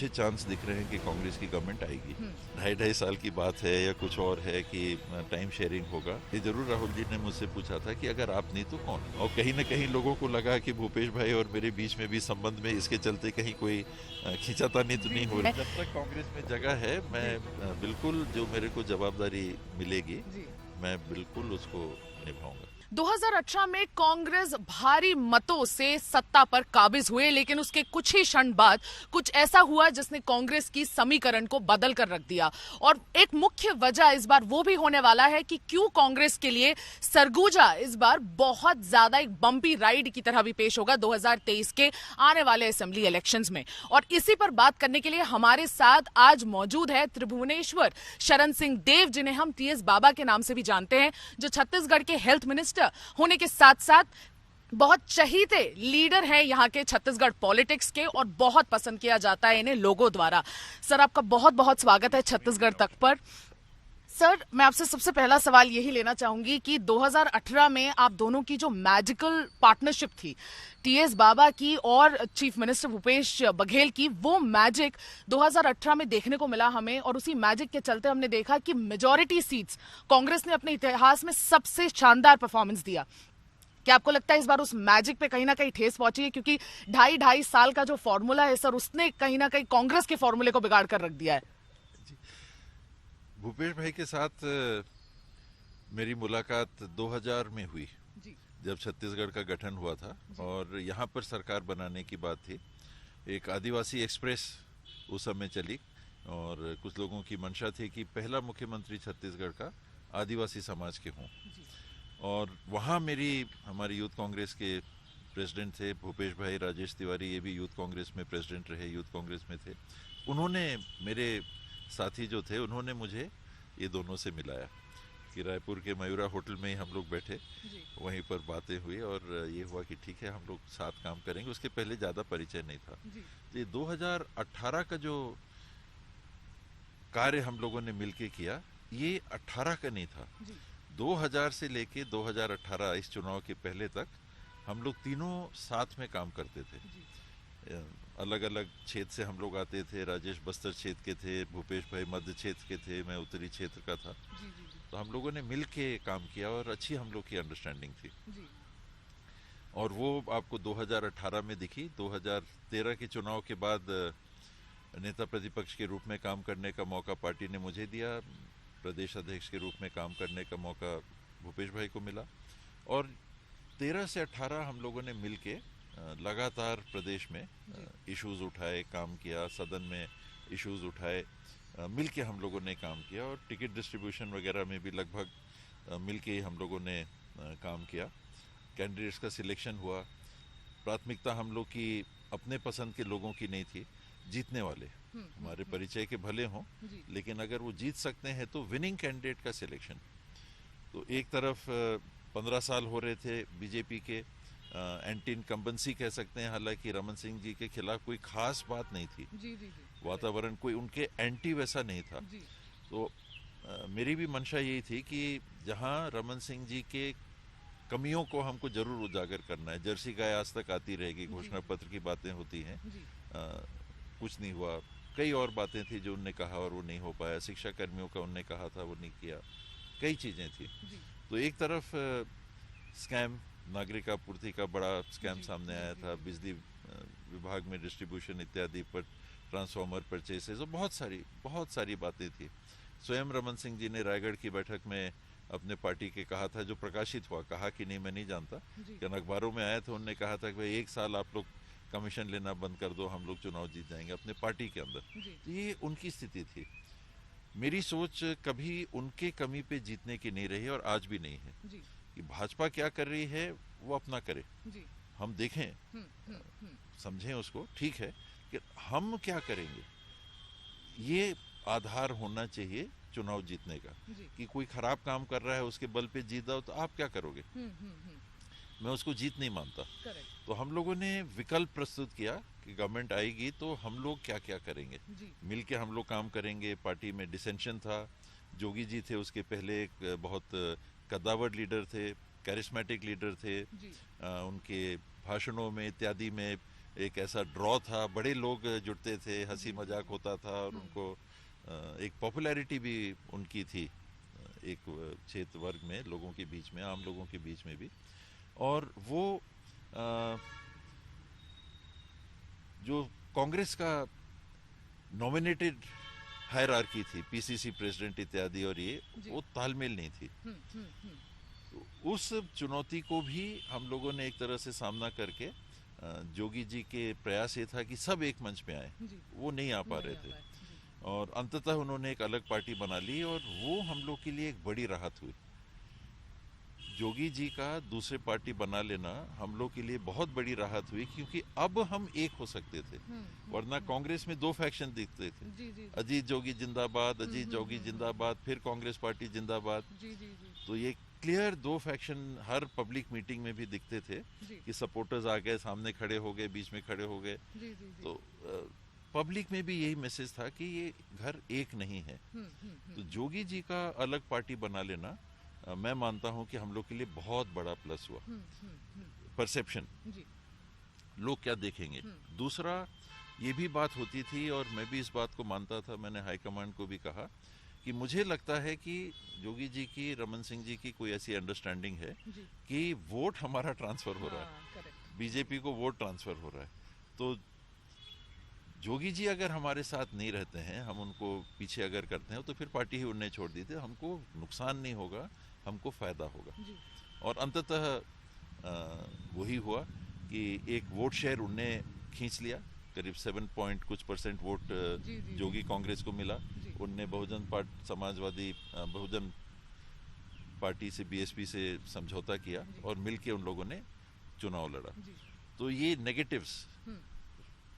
अच्छे चांस दिख रहे हैं कि कांग्रेस की गवर्नमेंट आएगी। 2.5 साल की बात है या कुछ और है कि टाइम शेयरिंग होगा, ये जरूर राहुल जी ने मुझसे पूछा था कि अगर आप नहीं तो कौन। और कहीं ना कहीं लोगों को लगा कि भूपेश भाई और मेरे बीच में भी संबंध में इसके चलते कहीं कोई खींचातानी तो नहीं हो रही। जब तक कांग्रेस में जगह है, मैं बिल्कुल जो मेरे को जवाबदारी मिलेगी मैं बिल्कुल उसको निभाऊंगा। 2018 में कांग्रेस भारी मतों से सत्ता पर काबिज हुए, लेकिन उसके कुछ ही क्षण बाद कुछ ऐसा हुआ जिसने कांग्रेस की समीकरण को बदल कर रख दिया। और एक मुख्य वजह इस बार वो भी होने वाला है कि क्यों कांग्रेस के लिए सरगुजा इस बार बहुत ज्यादा एक बम्पी राइड की तरह भी पेश होगा 2023 के आने वाले असेंबली इलेक्शंस में। और इसी पर बात करने के लिए हमारे साथ आज मौजूद है त्रिभुवनेश्वर शरण सिंह देव, जिन्हें हम टीएस बाबा के नाम से भी जानते हैं, जो छत्तीसगढ़ के हेल्थ मिनिस्टर होने के साथ साथ बहुत चहीते लीडर हैं यहाँ के छत्तीसगढ़ पॉलिटिक्स के, और बहुत पसंद किया जाता है इन्हें लोगों द्वारा। सर, आपका बहुत बहुत स्वागत है छत्तीसगढ़ तक पर। सर, मैं आपसे सबसे पहला सवाल यही लेना चाहूंगी कि 2018 में आप दोनों की जो मैजिकल पार्टनरशिप थी, टीएस बाबा की और चीफ मिनिस्टर भूपेश बघेल की, वो मैजिक 2018 में देखने को मिला हमें। और उसी मैजिक के चलते हमने देखा कि मेजॉरिटी सीट्स कांग्रेस ने अपने इतिहास में सबसे शानदार परफॉर्मेंस दिया। क्या आपको लगता है इस बार उस मैजिक पे कहीं ना कहीं ठेस पहुंची है? क्योंकि 2.5 साल का जो फॉर्मूला है सर, उसने कहीं ना कहीं कांग्रेस के फॉर्मूले को बिगाड़ कर रख दिया है। भूपेश भाई के साथ मेरी मुलाकात 2000 में हुई, जब छत्तीसगढ़ का गठन हुआ था और यहाँ पर सरकार बनाने की बात थी। एक आदिवासी एक्सप्रेस उस समय चली और कुछ लोगों की मंशा थी कि पहला मुख्यमंत्री छत्तीसगढ़ का आदिवासी समाज के हों। और वहाँ हमारी यूथ कांग्रेस के प्रेसिडेंट थे भूपेश भाई, राजेश तिवारी, ये भी यूथ कांग्रेस में प्रेसिडेंट रहे, यूथ कांग्रेस में थे। उन्होंने, मेरे साथी जो थे, उन्होंने मुझे ये दोनों से मिलाया कि रायपुर के मयूरा होटल में ही हम लोग बैठे, वहीं पर बातें हुई और ये हुआ कि ठीक है हम लोग साथ काम करेंगे। उसके पहले ज़्यादा परिचय नहीं था। ये 2018 का जो कार्य हम लोगों ने मिलके किया, ये 18 का नहीं था। 2000 से लेके 2018 इस चुनाव के पहले तक हम लोग तीनों साथ में काम करते थे। अलग अलग क्षेत्र से हम लोग आते थे। राजेश बस्तर क्षेत्र के थे, भूपेश भाई मध्य क्षेत्र के थे, मैं उत्तरी क्षेत्र का था। तो हम लोगों ने मिल के काम किया और अच्छी हम लोग की अंडरस्टैंडिंग थी। और वो आपको 2018 में दिखी। 2013 के चुनाव के बाद नेता प्रतिपक्ष के रूप में काम करने का मौका पार्टी ने मुझे दिया, प्रदेश अध्यक्ष के रूप में काम करने का मौका भूपेश भाई को मिला। और 13 से 18 हम लोगों ने मिल के लगातार प्रदेश में इश्यूज उठाए, काम किया, सदन में इश्यूज उठाए, मिल के हम लोगों ने काम किया। और टिकट डिस्ट्रीब्यूशन वगैरह में भी लगभग मिल के ही हम लोगों ने काम किया। कैंडिडेट्स का सिलेक्शन हुआ। प्राथमिकता हम लोग की अपने पसंद के लोगों की नहीं थी, जीतने वाले हमारे परिचय के भले हों, लेकिन अगर वो जीत सकते हैं तो विनिंग कैंडिडेट का सिलेक्शन। तो एक तरफ 15 साल हो रहे थे बीजेपी के, एंटी इनकम्बेंसी कह सकते हैं, हालांकि रमन सिंह जी के खिलाफ कोई खास बात नहीं थी, वातावरण कोई उनके एंटी वैसा नहीं था। तो मेरी भी मंशा यही थी कि जहां रमन सिंह जी के कमियों को हमको जरूर उजागर करना है। जर्सी गाय आज तक आती रहेगी, घोषणा पत्र की बातें होती हैं, कुछ नहीं हुआ। कई और बातें थी जो उनने कहा और वो नहीं हो पाया। शिक्षा कर्मियों का उनने कहा था, वो नहीं किया। कई चीजें थी। तो एक तरफ स्कैम, नागरिक आपूर्ति का बड़ा स्कैम सामने आया था, बिजली विभाग में डिस्ट्रीब्यूशन इत्यादि पर, ट्रांसफार्मर परचेसेस, और बहुत सारी बातें थी। स्वयं रमन सिंह जी ने रायगढ़ की बैठक में अपने पार्टी के कहा था, जो प्रकाशित हुआ, कहा कि नहीं मैं नहीं जानता, कि अखबारों में आया था, उन्होंने कहा था कि भाई 1 साल आप लोग कमीशन लेना बंद कर दो, हम लोग चुनाव जीत जाएंगे अपने पार्टी के अंदर। ये उनकी स्थिति थी। मेरी सोच कभी उनके कमी पे जीतने की नहीं रही और आज भी नहीं है। कि भाजपा क्या कर रही है वो अपना करे, हम देखें, समझें उसको, ठीक है, कि हम क्या करेंगे ये आधार होना चाहिए चुनाव जीतने का। कि कोई खराब काम कर रहा है उसके बल पे जीत जाओ तो आप क्या करोगे? मैं उसको जीत नहीं मानता। तो हम लोगों ने विकल्प प्रस्तुत किया कि गवर्नमेंट आएगी तो हम लोग क्या क्या करेंगे, मिलके हम लोग काम करेंगे। पार्टी में डिसेंशन था। जोगी जी थे उसके पहले, एक बहुत कद्दावर लीडर थे, कैरिस्मेटिक लीडर थे। उनके भाषणों में इत्यादि में एक ऐसा ड्रॉ था, बड़े लोग जुड़ते थे, हंसी मजाक होता था और उनको एक पॉपुलैरिटी भी उनकी थी एक क्षेत्र वर्ग में, लोगों के बीच में, आम लोगों के बीच में भी। और वो जो कांग्रेस का नॉमिनेटेड हायरार्की थी, पीसीसी प्रेसिडेंट इत्यादि, और ये वो तालमेल नहीं थी। तो उस चुनौती को भी हम लोगों ने एक तरह से सामना करके, जोगी जी के प्रयास ये था कि सब एक मंच पे आए, वो नहीं आ पा रहे थे, और अंततः उन्होंने एक अलग पार्टी बना ली, और वो हम लोग के लिए एक बड़ी राहत हुई। जोगी जी का दूसरे पार्टी बना लेना हम लोग के लिए बहुत बड़ी राहत हुई, क्योंकि अब हम एक हो सकते थे। वरना कांग्रेस में दो फैक्शन दिखते थे, अजीत जोगी जिंदाबाद, अजीत जोगी जिंदाबाद, फिर कांग्रेस पार्टी जिंदाबाद। तो ये क्लियर दो फैक्शन हर पब्लिक मीटिंग में भी दिखते थे कि सपोर्टर्स आ गए, सामने खड़े हो गए, बीच में खड़े हो गए। तो पब्लिक में भी यही मैसेज था कि ये घर एक नहीं है। तो जोगी जी का अलग पार्टी बना लेना, मैं मानता हूं कि हम लोग के लिए बहुत बड़ा प्लस हुआ। परसेप्शन, लोग क्या देखेंगे। दूसरा, ये भी बात होती थी, और मैं भी इस बात को मानता था, मैंने हाईकमांड को भी कहा कि मुझे लगता है कि जोगी जी की, रमन सिंह जी की कोई ऐसी अंडरस्टैंडिंग है कि वोट हमारा ट्रांसफर हो रहा है, बीजेपी को वोट ट्रांसफर हो रहा है। तो जोगी जी अगर हमारे साथ नहीं रहते हैं, हम उनको पीछे अगर करते हैं, तो फिर पार्टी ही उन्हें छोड़ दी थी, हमको नुकसान नहीं होगा, हमको फायदा होगा। और अंततः वही हुआ कि एक वोट शेयर उनने खींच लिया, करीब 7 कुछ % वोट जोगी कांग्रेस को मिला। उनने समाजवादी बहुजन पार्टी से, बीएसपी से समझौता किया, और मिलके उन लोगों ने चुनाव लड़ा। तो ये negatives,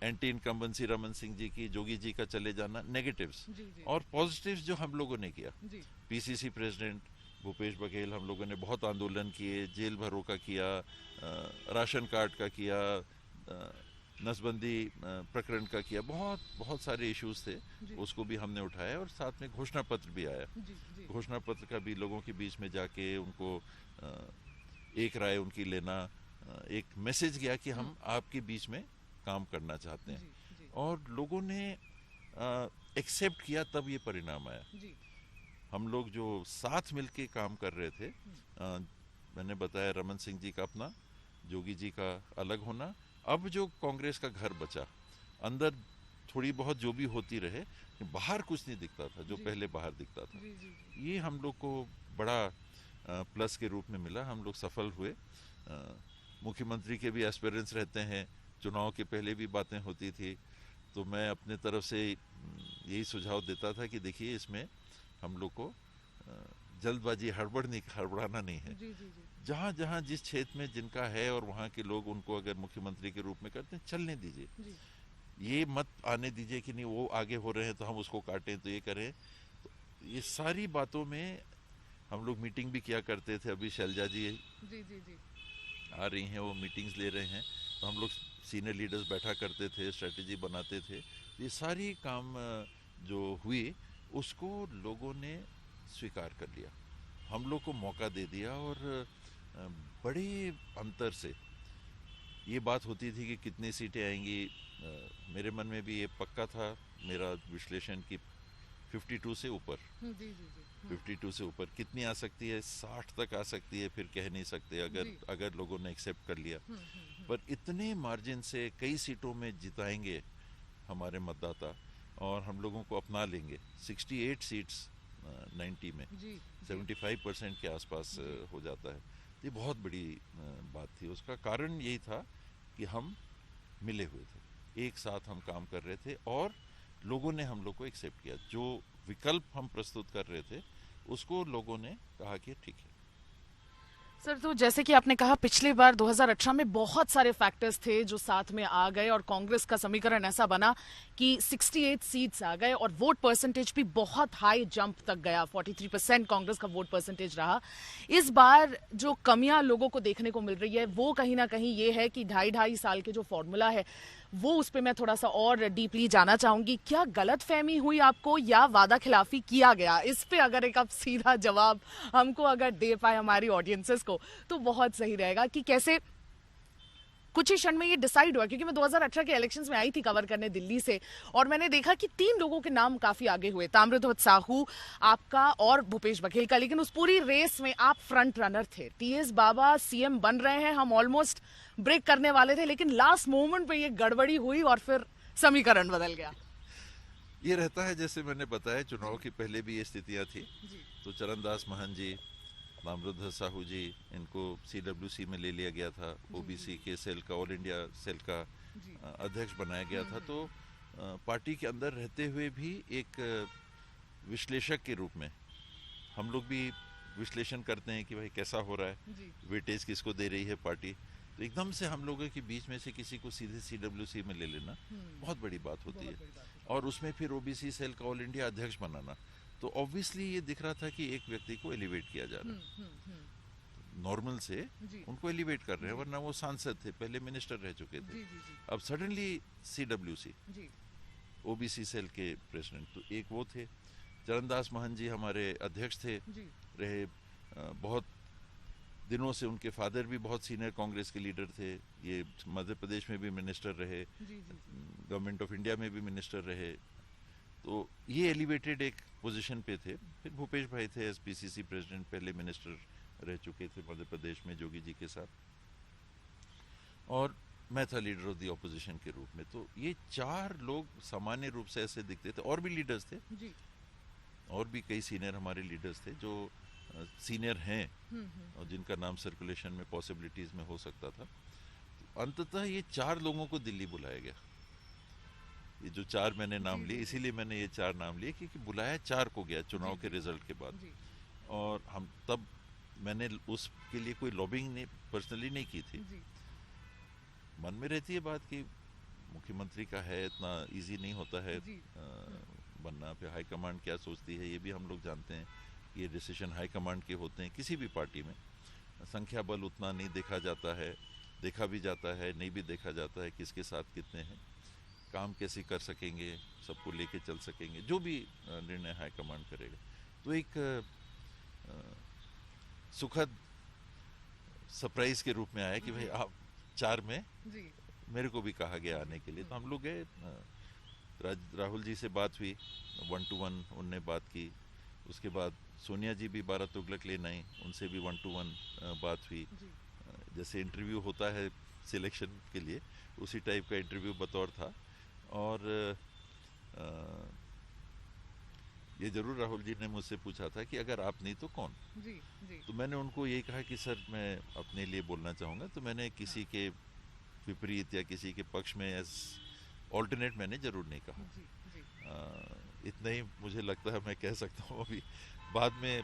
anti incumbency Raman Singh ji की, जोगी जी का चले जाना, नेगेटिव्स। और पॉजिटिव्स जो हम लोगों ने किया, पीसीसी प्रेसिडेंट भूपेश बघेल, हम लोगों ने बहुत आंदोलन किए, जेल भरों का किया, राशन कार्ड का किया, नसबंदी प्रकरण का किया, बहुत सारे इश्यूज थे, उसको भी हमने उठाया। और साथ में घोषणा पत्र भी आया, घोषणा पत्र का भी लोगों के बीच में जाके उनको एक राय उनकी लेना, एक मैसेज गया कि हम आपके बीच में काम करना चाहते हैं। और लोगों ने एक्सेप्ट किया, तब ये परिणाम आया। हम लोग जो साथ मिलके काम कर रहे थे, मैंने बताया रमन सिंह जी का अपना, जोगी जी का अलग होना। अब जो कांग्रेस का घर बचा, अंदर थोड़ी बहुत जो भी होती रहे, बाहर कुछ नहीं दिखता था जो पहले बाहर दिखता था। ये हम लोग को बड़ा प्लस के रूप में मिला, हम लोग सफल हुए। मुख्यमंत्री के भी एस्पिरेंट्स रहते हैं, चुनाव के पहले भी बातें होती थी, तो मैं अपने तरफ से यही सुझाव देता था कि देखिए, इसमें हम लोग को जल्दबाजी, हड़बड़ाना नहीं है। जहाँ जहाँ जिस क्षेत्र में जिनका है और वहाँ के लोग उनको अगर मुख्यमंत्री के रूप में करते हैं, चलने दीजिए। ये मत आने दीजिए कि नहीं वो आगे हो रहे हैं तो हम उसको काटें, तो ये करें। तो ये सारी बातों में हम लोग मीटिंग भी किया करते थे। अभी शैलजा जी आ रही हैं, वो मीटिंग्स ले रहे हैं, तो हम लोग सीनियर लीडर्स बैठा करते थे, स्ट्रेटेजी बनाते थे। ये सारी काम जो हुई, उसको लोगों ने स्वीकार कर लिया, हम लोग को मौका दे दिया। और बड़े अंतर से ये बात होती थी कि कितनी सीटें आएंगी, मेरे मन में भी ये पक्का था, मेरा विश्लेषण कि 52 से ऊपर, 52 से ऊपर कितनी आ सकती है, 60 तक आ सकती है, फिर कह नहीं सकते अगर लोगों ने एक्सेप्ट कर लिया। पर इतने मार्जिन से कई सीटों में जिताएंगे हमारे मतदाता, और हम लोगों को अपना लेंगे। 68 सीट्स 90 में 75% के आसपास हो जाता है। ये बहुत बड़ी बात थी। उसका कारण यही था कि हम मिले हुए थे, एक साथ हम काम कर रहे थे, और लोगों ने हम लोग को एक्सेप्ट किया। जो विकल्प हम प्रस्तुत कर रहे थे, उसको लोगों ने कहा कि ठीक है। सर, तो जैसे कि आपने कहा, पिछली बार 2018 में बहुत सारे फैक्टर्स थे जो साथ में आ गए, और कांग्रेस का समीकरण ऐसा बना कि 68 सीट्स आ गए, और वोट परसेंटेज भी बहुत हाई जंप तक गया, 43% कांग्रेस का वोट परसेंटेज रहा। इस बार जो कमियां लोगों को देखने को मिल रही है, वो कहीं ना कहीं ये है कि 2.5 साल के जो फॉर्मूला है, वो उस पर मैं थोड़ा सा और डीपली जाना चाहूंगी। क्या गलतफहमी हुई आपको, या वादा खिलाफी किया गया? इस पे अगर एक आप सीधा जवाब हमको अगर दे पाए हमारी ऑडियंसेस को, तो बहुत सही रहेगा कि कैसे कुछ ही क्षण में ये डिसाइड हुआ, क्योंकि मैं 2018 के इलेक्शंस में आई थी कवर करने दिल्ली से, और मैंने देखा कि 3 लोगों के नाम काफी आगे हुए, ताम्रध्वज साहू आपका और भूपेश बघेल का, लेकिन उस पूरी रेस में आप फ्रंट रनर थे। टीएस बाबा सीएम बन रहे हैं, हम ऑलमोस्ट ब्रेक करने वाले थे, लेकिन लास्ट मोमेंट पे ये गड़बड़ी हुई और फिर समीकरण बदल गया। ये रहता है, जैसे मैंने बताया, चुनाव की पहले भी ये स्थितियां थी। तो चरणदास महंत जी, ताम्रध्वज साहू जी, इनको सीडब्ल्यूसी में ले लिया गया था, ओबीसी के सेल का, ऑल इंडिया सेल का अध्यक्ष बनाया गया था। तो पार्टी के अंदर रहते हुए भी एक विश्लेषक के रूप में हम लोग भी विश्लेषण करते हैं कि भाई कैसा हो रहा है, वेटेज किसको दे रही है पार्टी। तो एकदम से हम लोगों के बीच में से किसी को सीधे सीडब्ल्यूसी में ले लेना बहुत बड़ी बात होती है, और उसमें फिर ओबीसी सेल का ऑल इंडिया अध्यक्ष बनाना। तो ऑब्वियसली ये दिख रहा था कि एक व्यक्ति को एलिवेट किया जा रहा है, नॉर्मल से उनको एलिवेट कर रहे हैं, वरना वो सांसद थे, पहले मिनिस्टर रह चुके थे। अब सडनली सीडब्ल्यूसी, ओबीसी सेल के प्रेसिडेंट, तो एक वो थे। चरणदास महंत जी हमारे अध्यक्ष थे रहे बहुत दिनों से, उनके फादर भी बहुत सीनियर कांग्रेस के लीडर थे, ये मध्य प्रदेश में भी मिनिस्टर रहे, गवर्नमेंट ऑफ इंडिया में भी मिनिस्टर रहे। तो ये एलिवेटेड एक पोजीशन पे थे। फिर भूपेश भाई थे एसपीसीसी प्रेसिडेंट, पहले मिनिस्टर रह चुके थे मध्य प्रदेश में जोगी जी के साथ, और मैं था लीडर ऑफ द ऑपोजिशन के रूप में। तो ये 4 लोग सामान्य रूप से ऐसे दिखते थे, और भी लीडर्स थे और भी कई सीनियर हमारे लीडर्स थे जो सीनियर हैं और जिनका नाम सर्कुलेशन में पॉसिबिलिटीज में हो सकता था। तो अंततः ये 4 लोगों को दिल्ली बुलाया गया। ये जो 4 मैंने नाम लिए, इसीलिए मैंने ये 4 नाम लिए क्योंकि बुलाया 4 को गया चुनाव के रिजल्ट के बाद। और हम तब, मैंने उसके लिए कोई लॉबिंग नहीं पर्सनली नहीं की थी। मन में रहती है बात कि मुख्यमंत्री का है, इतना इजी नहीं होता है बनना। फिर हाई कमांड क्या सोचती है ये भी हम लोग जानते हैं, ये डिसीजन हाई कमांड के होते हैं किसी भी पार्टी में। संख्या बल उतना नहीं देखा जाता है, देखा भी जाता है, नहीं भी देखा जाता है, किसके साथ कितने हैं, काम कैसे कर सकेंगे, सबको लेके चल सकेंगे, जो भी निर्णय हाई कमांड करेगा। तो एक सुखद सरप्राइज के रूप में आया कि भाई आप 4 में मेरे को भी कहा गया आने के लिए। तो हम लोग गए, राहुल जी से बात हुई 1-to-1, उनने बात की। उसके बाद सोनिया जी भी 12 तुगलक लेन आई, उनसे भी 1-to-1 बात हुई। जैसे इंटरव्यू होता है सिलेक्शन के लिए, उसी टाइप का इंटरव्यू बतौर था। और ये जरूर राहुल जी ने मुझसे पूछा था कि अगर आप नहीं तो कौन। तो मैंने उनको यही कहा कि सर मैं अपने लिए बोलना चाहूँगा, तो मैंने किसी के विपरीत या किसी के पक्ष में एज ऑल्टरनेट मैंने जरूर नहीं कहा। इतना ही मुझे लगता है मैं कह सकता हूँ। अभी बाद में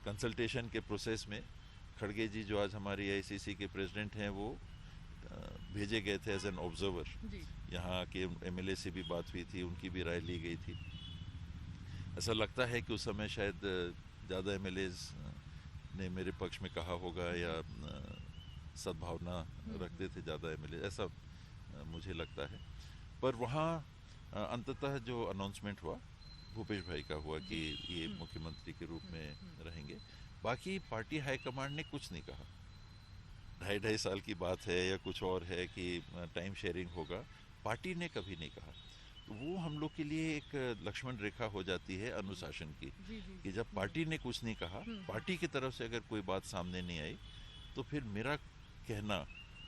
कंसल्टेशन के प्रोसेस में खड़गे जी जो आज हमारी आईसीसी के प्रेसिडेंट हैं, वो भेजे गए थे एज एन ऑब्जर्वर। यहाँ के एमएलए से भी बात हुई थी, उनकी भी राय ली गई थी। ऐसा लगता है कि उस समय शायद ज़्यादा एमएलएज ने मेरे पक्ष में कहा होगा या सद्भावना रखते थे ज़्यादा एमएलए, ऐसा मुझे लगता है। पर वहाँ अंततः जो अनाउंसमेंट हुआ भूपेश भाई का हुआ कि ये मुख्यमंत्री के रूप में रहेंगे। बाकी पार्टी हाईकमांड ने कुछ नहीं कहा। 2.5 साल की बात है या कुछ और है कि टाइम शेयरिंग होगा, पार्टी ने कभी नहीं कहा। तो वो हम लोग के लिए एक लक्ष्मण रेखा हो जाती है अनुशासन की, कि जब पार्टी ने कुछ नहीं कहा, पार्टी की तरफ से अगर कोई बात सामने नहीं आई, तो फिर मेरा कहना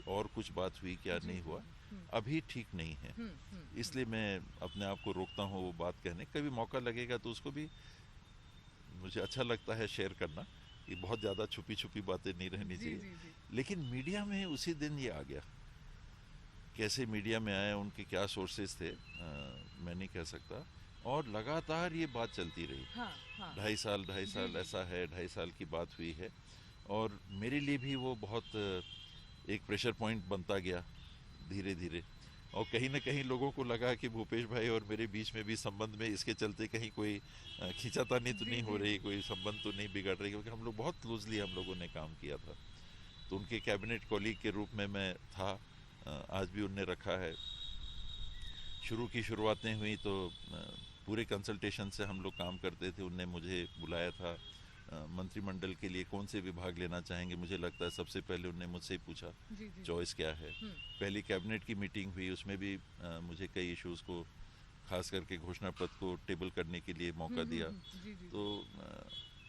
और कुछ बात हुई क्या नहीं हुआ अभी ठीक नहीं है। इसलिए मैं अपने आप को रोकता हूँ वो बात कहने। कभी मौका लगेगा तो उसको भी मुझे अच्छा लगता है शेयर करना, ये बहुत ज़्यादा छुपी छुपी बातें नहीं रहनी चाहिए। लेकिन मीडिया में उसी दिन ये आ गया। कैसे मीडिया में आए, उनके क्या सोर्सेज थे, मैं नहीं कह सकता। और लगातार ये बात चलती रही। 2.5 साल ऐसा है, 2.5 साल की बात हुई है। और मेरे लिए भी वो बहुत एक प्रेशर पॉइंट बनता गया धीरे धीरे। और कहीं ना कहीं लोगों को लगा कि भूपेश भाई और मेरे बीच में भी संबंध में इसके चलते कहीं कोई खींचातानी तो नहीं हो रही, कोई संबंध तो नहीं बिगड़ रही, क्योंकि हम लोग बहुत क्लोजली हम लोगों ने काम किया था। तो उनके कैबिनेट कॉलीग के रूप में मैं था, आज भी उनने रखा है। शुरू की शुरुआतें हुई तो पूरे कंसल्टेशन से हम लोग काम करते थे। उनने मुझे बुलाया था मंत्रिमंडल के लिए कौन से विभाग लेना चाहेंगे, मुझे लगता है सबसे पहले उन्होंने मुझसे ही पूछा चॉइस क्या है। पहली कैबिनेट की मीटिंग हुई, उसमें भी मुझे कई इश्यूज को खास करके घोषणा पत्र को टेबल करने के लिए मौका दिया। तो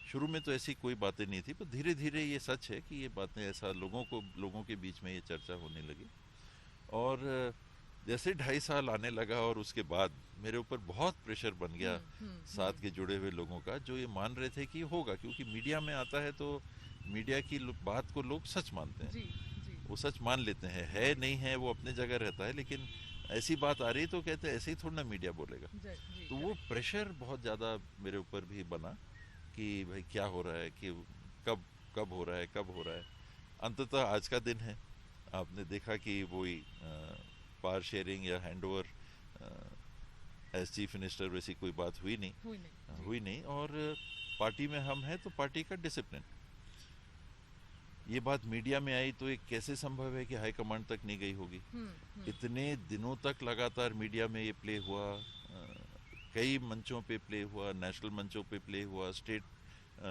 शुरू में तो ऐसी कोई बातें नहीं थी, पर धीरे धीरे ये सच है कि ये बातें ऐसा लोगों के बीच में ये चर्चा होने लगी। और जैसे 2.5 साल आने लगा और उसके बाद मेरे ऊपर बहुत प्रेशर बन गया साथ के जुड़े हुए लोगों का, जो ये मान रहे थे कि होगा, क्योंकि मीडिया में आता है तो मीडिया की बात को लोग सच मानते हैं। वो सच मान लेते हैं, है नहीं है वो अपने जगह रहता है, लेकिन ऐसी बात आ रही तो कहते हैं ऐसे ही थोड़ा ना मीडिया बोलेगा। तो वो प्रेशर बहुत ज़्यादा मेरे ऊपर भी बना कि भाई क्या हो रहा है, कि कब हो रहा है। अंततः आज का दिन है, आपने देखा कि वही पावर शेयरिंग या हैंडओवर एज चीफ मिनिस्टर वैसी कोई बात हुई नहीं। और पार्टी में हम हैं तो पार्टी का डिसिप्लिन, ये बात मीडिया में आई तो एक कैसे संभव है कि हाईकमांड तक नहीं गई होगी। इतने दिनों तक लगातार मीडिया में ये प्ले हुआ, कई मंचों पे प्ले हुआ, नेशनल मंचों पे प्ले हुआ, स्टेट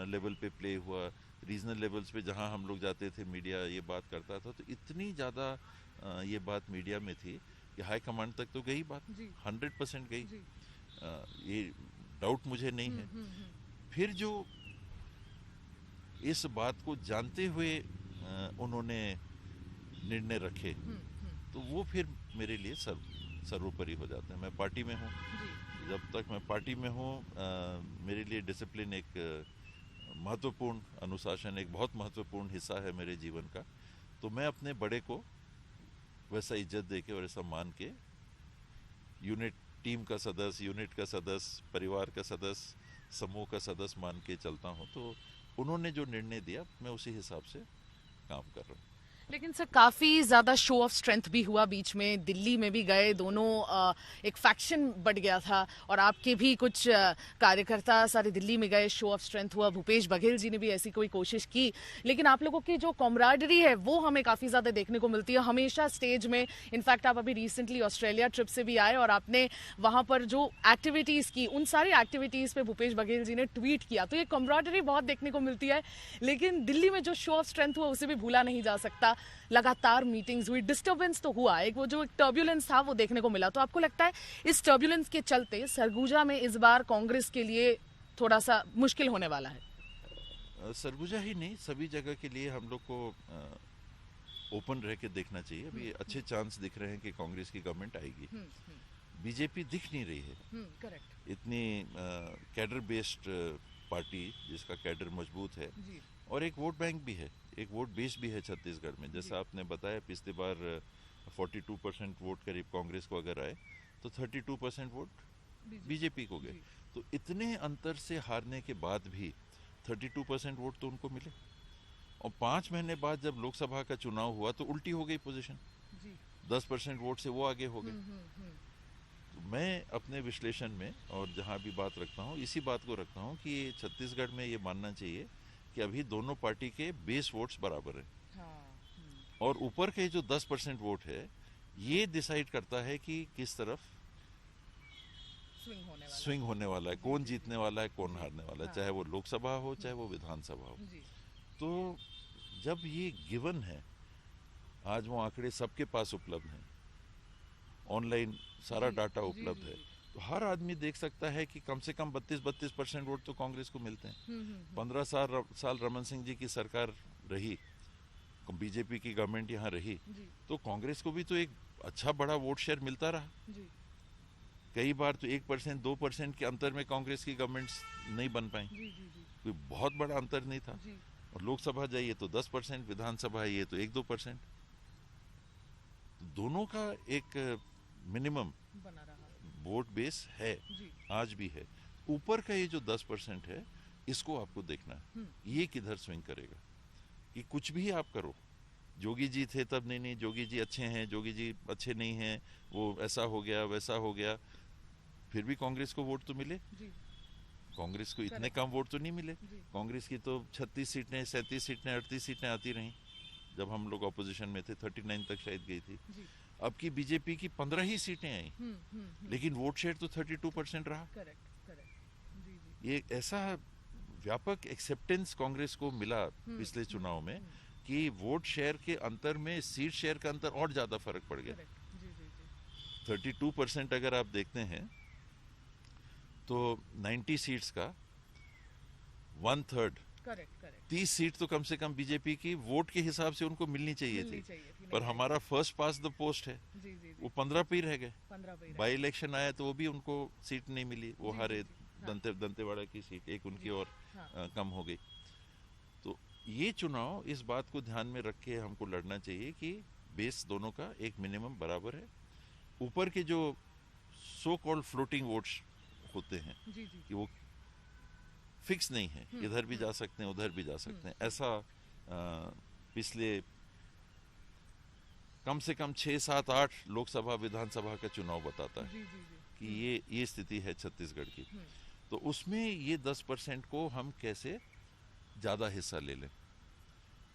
लेवल पे प्ले हुआ, रीजनल लेवल्स पे जहां हम लोग जाते थे मीडिया ये बात करता था। तो इतनी ज़्यादा ये बात मीडिया में थी कि हाई कमांड तक तो गई बात, 100% गई, ये डाउट मुझे नहीं है। फिर जो इस बात को जानते हुए उन्होंने निर्णय रखे, तो वो फिर मेरे लिए सर्वोपरि हो जाते हैं। मैं पार्टी में हूँ, जब तक मैं पार्टी में हूँ मेरे लिए डिसिप्लिन एक महत्वपूर्ण, अनुशासन एक बहुत महत्वपूर्ण हिस्सा है मेरे जीवन का। तो मैं अपने बड़े को वैसा इज्जत देके और ऐसा मान के यूनिट टीम का सदस्य, यूनिट का सदस्य, परिवार का सदस्य, समूह का सदस्य मान के चलता हूँ। तो उन्होंने जो निर्णय दिया मैं उसी हिसाब से काम कर रहा हूँ। लेकिन सर काफी ज्यादा शो ऑफ स्ट्रेंथ भी हुआ बीच में, दिल्ली में भी गए दोनों, एक फैक्शन बढ़ गया था और आपके भी कुछ कार्यकर्ता सारे दिल्ली में गए, शो ऑफ स्ट्रेंथ हुआ। भूपेश बघेल जी ने भी ऐसी कोई कोशिश की, लेकिन आप लोगों की जो कॉमराडरी है वो हमें काफी ज्यादा देखने को मिलती है हमेशा स्टेज में। इनफैक्ट आप अभी रिसेंटली ऑस्ट्रेलिया ट्रिप से भी आए और आपने वहां पर जो एक्टिविटीज की, उन सारी एक्टिविटीज पे भूपेश बघेल जी ने ट्वीट किया, तो ये कॉमराडरी बहुत देखने को मिलती है। लेकिन दिल्ली में जो शो ऑफ स्ट्रेंथ हुआ उसे भी भूला नहीं जा सकता। लगातार मीटिंग्स हुई, डिस्टर्बेंस तो हुआ, एक वो जो एक टर्ब्यूलेंस था वो देखने को मिला। तो आपको लगता है इस टर्ब्यूलेंस के चलते सरगुजा में इस बार कांग्रेस के लिए थोड़ा सा मुश्किल होने वाला है? सरगुजा ही नहीं, सभी जगह के लिए हम लोग को ओपन रह के देखना चाहिए। अभी अच्छे चांस दिख रहे हैं कि कांग्रेस की गवर्नमेंट आएगी। बीजेपी दिख नहीं रही है। करेक्ट। इतनी कैडर बेस्ड पार्टी जिसका कैडर मजबूत है, और एक वोट बैंक भी है, एक वोट बेस भी है छत्तीसगढ़ में। जैसा आपने बताया, पिछली बार 42% वोट करीब कांग्रेस को अगर आए तो 32% वोट बीजेपी को गए। तो इतने अंतर से हारने के बाद भी 32% वोट तो उनको मिले। और 5 महीने बाद जब लोकसभा का चुनाव हुआ तो उल्टी हो गई पोजीशन, 10% वोट से वो आगे हो गए। तो मैं अपने विश्लेषण में और जहां भी बात रखता हूं, इसी बात को रखता हूं कि छत्तीसगढ़ में ये मानना चाहिए कि अभी दोनों पार्टी के बेस वोट्स बराबर हैं। और ऊपर के जो 10% वोट है ये डिसाइड करता है कि किस तरफ स्विंग होने वाला है, कौन जीतने वाला है, कौन हारने वाला है, चाहे वो लोकसभा हो चाहे वो विधानसभा हो। तो जब ये गिवन है, आज वो आंकड़े सबके पास उपलब्ध हैं, ऑनलाइन सारा डाटा उपलब्ध है, तो हर आदमी देख सकता है कि कम से कम 32% वोट तो कांग्रेस को मिलते हैं। 15 साल रमन सिंह जी की सरकार रही, बीजेपी की गवर्नमेंट यहाँ रही, तो कांग्रेस को भी तो एक अच्छा बड़ा वोट शेयर मिलता रहा। कई बार तो 1% 2% के अंतर में कांग्रेस की गवर्नमेंट नहीं बन पाई, कोई बहुत बड़ा अंतर नहीं था। और लोकसभा जाइए तो 10%, विधानसभा आइए तो 1-2%। दोनों का एक मिनिमम वोट बेस है, आज भी है। ऊपर का ये जो 10% है, इसको आपको देखना है, ये किधर स्विंग करेगा। कि कुछ भी आप करो, जोगी जी थे तब नहीं जोगी जी अच्छे हैं, जोगी जी अच्छे नहीं हैं, वो ऐसा हो गया वैसा हो गया, फिर भी कांग्रेस को वोट तो मिले। कांग्रेस को इतने कम वोट तो नहीं मिले। कांग्रेस की तो 36 सीटें, 37 सीटें, 38 सीटें आती रहीं जब हम लोग ऑपोजिशन में थे, 39 तक शायद गई थी। अब की बीजेपी की 15 ही सीटें आई, लेकिन वोट शेयर तो 32% रहा। ये ऐसा व्यापक एक्सेप्टेंस कांग्रेस को मिला पिछले चुनाव में कि वोट शेयर के अंतर में सीट शेयर का अंतर और ज्यादा फर्क पड़ गया। 32% अगर आप देखते हैं तो 90 सीट्स का 1/3 30 सीट तो कम से कम बीजेपी की वोट के हिसाब से उनको मिलनी चाहिए थी। पर हमारा फर्स्ट पास द पोस्ट है, वो 15 पे ही रह गए। बाई इलेक्शन आया तो वो भी उनको सीट नहीं मिली, वो हारे। दंतेवाड़ा की सीट एक उनकी और कम हो गई। तो ये चुनाव इस बात को ध्यान में रख के हमको लड़ना चाहिए कि बेस दोनों का एक मिनिमम बराबर है। ऊपर के जो सो कॉल्ड फ्लोटिंग वोट्स होते हैं कि वो फिक्स नहीं है, इधर भी जा सकते हैं उधर भी जा सकते हैं, ऐसा पिछले कम से कम 6, 7, 8 लोकसभा विधानसभा का चुनाव बताता है कि ये स्थिति है छत्तीसगढ़ की। तो उसमें ये 10% को हम कैसे ज्यादा हिस्सा ले लें।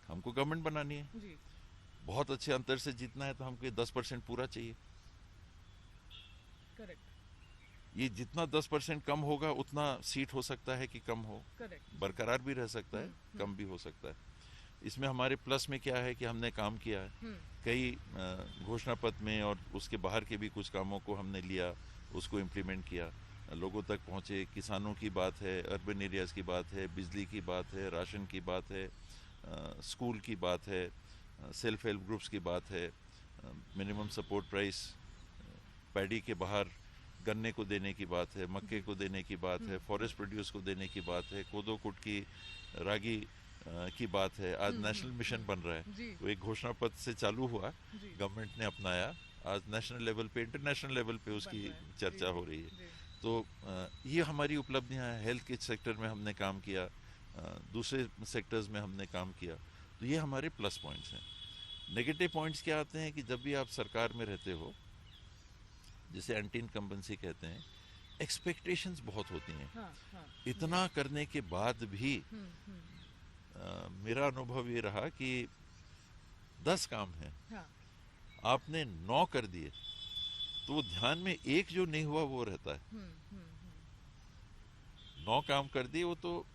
हमको गवर्नमेंट बनानी है, बहुत अच्छे अंतर से जीतना है तो हमको 10% पूरा चाहिए। ये जितना 10% कम होगा उतना सीट हो सकता है कि कम हो, बरकरार भी रह सकता है, कम भी हो सकता है। इसमें हमारे प्लस में क्या है कि हमने काम किया है कई घोषणा पत्र में, और उसके बाहर के भी कुछ कामों को हमने लिया, उसको इम्प्लीमेंट किया, लोगों तक पहुंचे। किसानों की बात है, अर्बन एरियाज की बात है, बिजली की बात है, राशन की बात है, स्कूल की बात है, सेल्फ हेल्प ग्रुप्स की बात है, मिनिमम सपोर्ट प्राइस, पैडी के बाहर गन्ने को देने की बात है, मक्के को देने की बात है, फॉरेस्ट प्रोड्यूस को देने की बात है, कोदो कुटकी रागी की बात है। आज नेशनल मिशन बन रहा है, वो एक घोषणा पत्र से चालू हुआ, गवर्नमेंट ने अपनाया, आज नेशनल लेवल पे, इंटरनेशनल लेवल पे उसकी चर्चा हो रही है। तो ये हमारी उपलब्धियां हैं। हेल्थ के सेक्टर में हमने काम किया, दूसरे सेक्टर्स में हमने काम किया, तो ये हमारे प्लस पॉइंट्स हैं। नेगेटिव पॉइंट्स क्या आते हैं कि जब भी आप सरकार में रहते हो, जिसे एंटी इनकम्बेंसी कहते हैं, एक्सपेक्टेशंस बहुत होती हैं। इतना करने के बाद भी मेरा अनुभव ये रहा कि 10 काम है, आपने 9 कर दिए तो वो ध्यान में एक जो नहीं हुआ वो रहता है। 9 काम कर दिए, वो तो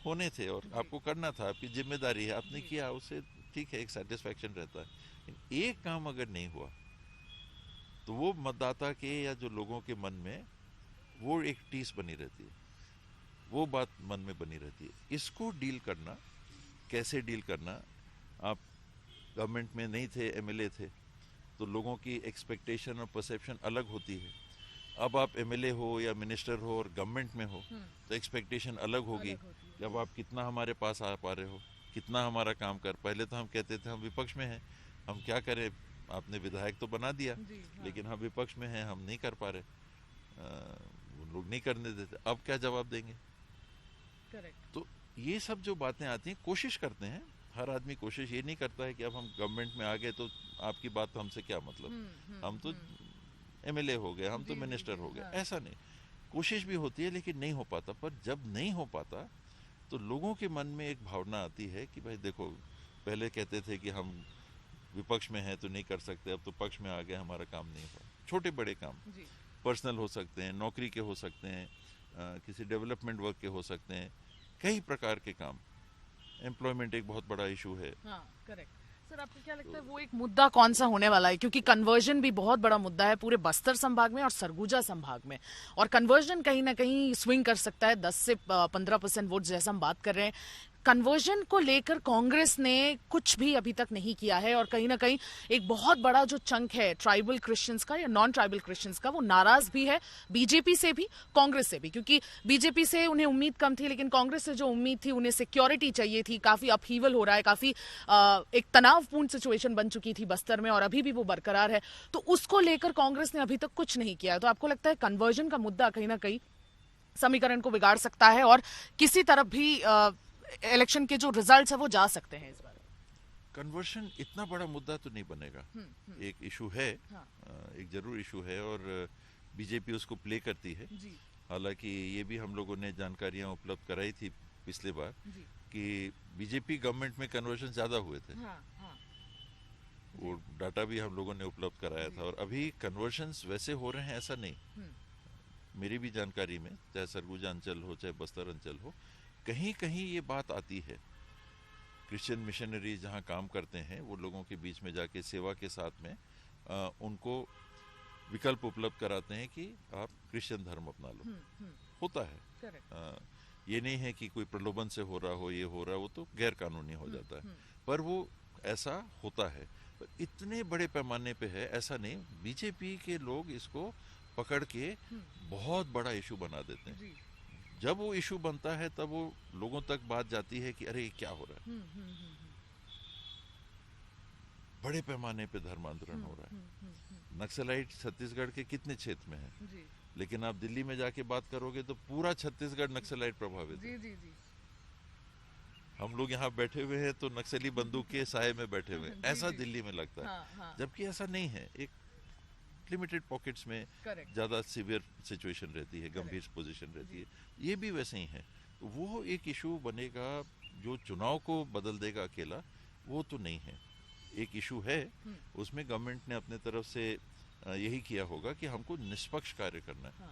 होने थे और आपको करना था, आपकी जिम्मेदारी है, आपने किया, उससे ठीक है, एक सेटिस्फैक्शन रहता है। एक काम अगर नहीं हुआ तो वो मतदाता के या जो लोगों के मन में वो एक टीस बनी रहती है, वो बात मन में बनी रहती है। इसको डील करना, कैसे डील करना। आप गवर्नमेंट में नहीं थे, एमएलए थे, तो लोगों की एक्सपेक्टेशन और परसेप्शन अलग होती है। अब आप एमएलए हो या मिनिस्टर हो और गवर्नमेंट में हो तो एक्सपेक्टेशन अलग होगी कि अब आप कितना हमारे पास आ पा रहे हो, कितना हमारा काम कर। पहले तो हम कहते थे हम विपक्ष में हैं, हम क्या करें, आपने विधायक तो बना दिया, लेकिन हम विपक्ष में हैं, हम नहीं कर पा रहे, उन लोग नहीं करने देते, अब क्या जवाब देंगे। तो ये सब जो बातें आती हैं, कोशिश करते हैं, हर आदमी कोशिश ये नहीं करता है कि अब हम गवर्नमेंट में आ गए तो आपकी बात तो हमसे क्या मतलब, हम तो एमएलए हो गए, हम तो मिनिस्टर हो गए, ऐसा नहीं। कोशिश भी होती है लेकिन नहीं हो पाता। पर जब नहीं हो पाता तो लोगों के मन में एक भावना आती है कि भाई देखो, पहले कहते थे कि हम विपक्ष में हैं तो नहीं कर सकते, अब तो पक्ष में आ गए, हमारा काम नहीं हुआ। छोटे बड़े काम पर्सनल हो सकते हैं, नौकरी के हो सकते हैं, किसी डेवलपमेंट वर्क के हो सकते हैं, कई प्रकार के काम। एम्प्लॉयमेंट एक बहुत बड़ा इशू है। करेक्ट। सर, आपको क्या लगता है वो एक मुद्दा कौन सा होने वाला है? क्योंकि कन्वर्जन भी बहुत बड़ा मुद्दा है पूरे बस्तर संभाग में और सरगुजा संभाग में, और कन्वर्जन कहीं ना कहीं स्विंग कर सकता है 10 से 15% वोट, जैसा हम बात कर रहे हैं। कन्वर्जन को लेकर कांग्रेस ने कुछ भी अभी तक नहीं किया है, और कहीं ना कहीं एक बहुत बड़ा जो चंक है ट्राइबल क्रिश्चियंस का या नॉन ट्राइबल क्रिश्चियंस का, वो नाराज भी है बीजेपी से भी, कांग्रेस से भी। क्योंकि बीजेपी से उन्हें उम्मीद कम थी, लेकिन कांग्रेस से जो उम्मीद थी, उन्हें सिक्योरिटी चाहिए थी। काफी अपहीवल हो रहा है, काफी एक तनावपूर्ण सिचुएशन बन चुकी थी बस्तर में, और अभी भी वो बरकरार है। तो उसको लेकर कांग्रेस ने अभी तक कुछ नहीं किया। तो आपको लगता है कन्वर्जन का मुद्दा कहीं ना कहीं समीकरण को बिगाड़ सकता है, और किसी तरफ भी इलेक्शन के जो रिजल्ट्स है वो जा सकते हैं इस बार? कन्वर्शन इतना बड़ा मुद्दा तो नहीं बनेगा। एक इशू है, एक जरूर इशू है, और बीजेपी उसको प्ले करती है। हालांकि ये भी हम लोगों ने जानकारियां उपलब्ध कराई थी पिछले बार कि बीजेपी गवर्नमेंट में कन्वर्शन ज्यादा हुए थे। वो डाटा भी हम लोगों ने उपलब्ध कराया था, और अभी कन्वर्शंस वैसे हो रहे हैं ऐसा नहीं। मेरी भी जानकारी में, चाहे सरगुजा अंचल हो चाहे बस्तर अंचल हो, कहीं कहीं ये बात आती है, क्रिश्चियन मिशनरी जहाँ काम करते हैं वो लोगों के बीच में जाके सेवा के साथ में उनको विकल्प उपलब्ध कराते हैं कि आप क्रिश्चियन धर्म अपना लो। होता है। ये नहीं है कि कोई प्रलोभन से हो रहा हो, ये हो रहा हो तो गैर कानूनी हो जाता है, पर वो ऐसा होता है। पर इतने बड़े पैमाने पे है ऐसा नहीं। बीजेपी के लोग इसको पकड़ के बहुत बड़ा इशू बना देते हैं। जब वो इशू बनता है तब वो लोगों तक बात जाती है कि अरे ये क्या हो रहा है। बड़े पैमाने पे धर्म आंदोलन हो रहा है। नक्सलाइट छत्तीसगढ़ के कितने क्षेत्र में है, लेकिन आप दिल्ली में जाके बात करोगे तो पूरा छत्तीसगढ़ नक्सलाइट प्रभावित है। हम लोग यहाँ बैठे हुए हैं तो नक्सली बंदूक के साए में बैठे हुए हैं, ऐसा दिल्ली में लगता है। जबकि ऐसा नहीं है। एक लिमिटेड पॉकेट्स में ज्यादा सीवियर सिचुएशन रहती है, गंभीर पोजीशन रहती है। ये भी वैसे ही है। तो वो एक इशू बनेगा जो चुनाव को बदल देगा अकेला, वो तो नहीं है। एक इशू है, उसमें गवर्नमेंट ने अपने तरफ से यही किया होगा कि हमको निष्पक्ष कार्य करना है।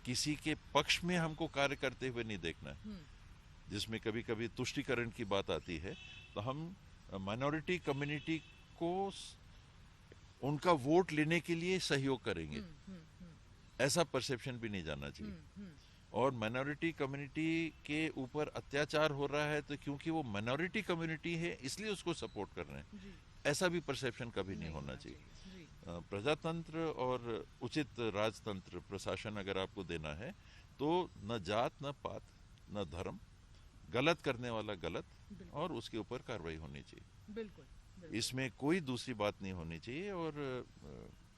किसी के पक्ष में हमको कार्य करते हुए नहीं देखना है। जिसमें कभी कभी तुष्टीकरण की बात आती है तो हम माइनॉरिटी कम्युनिटी को उनका वोट लेने के लिए सहयोग करेंगे, ऐसा परसेप्शन भी नहीं जाना चाहिए। और माइनॉरिटी कम्युनिटी के ऊपर अत्याचार हो रहा है तो क्योंकि वो माइनॉरिटी कम्युनिटी है इसलिए उसको सपोर्ट कर रहे हैं, ऐसा भी परसेप्शन कभी नहीं होना चाहिए। प्रजातंत्र और उचित राजतंत्र प्रशासन अगर आपको देना है तो न जात, न पात, न धर्म, गलत करने वाला गलत, और उसके ऊपर कार्रवाई होनी चाहिए। बिल्कुल। इसमें कोई दूसरी बात नहीं होनी चाहिए। और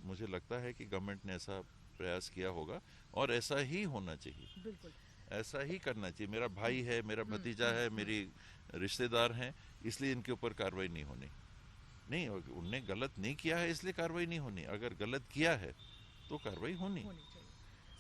मुझे लगता है कि गवर्नमेंट ने ऐसा प्रयास किया होगा और ऐसा ही होना चाहिए। बिल्कुल ऐसा ही करना चाहिए। मेरा भाई है, मेरा भतीजा है, मेरी रिश्तेदार हैं, इसलिए इनके ऊपर कार्रवाई नहीं होनी। नहीं, उनने गलत नहीं किया है इसलिए कार्रवाई नहीं होनी। अगर गलत किया है तो कार्रवाई होनी।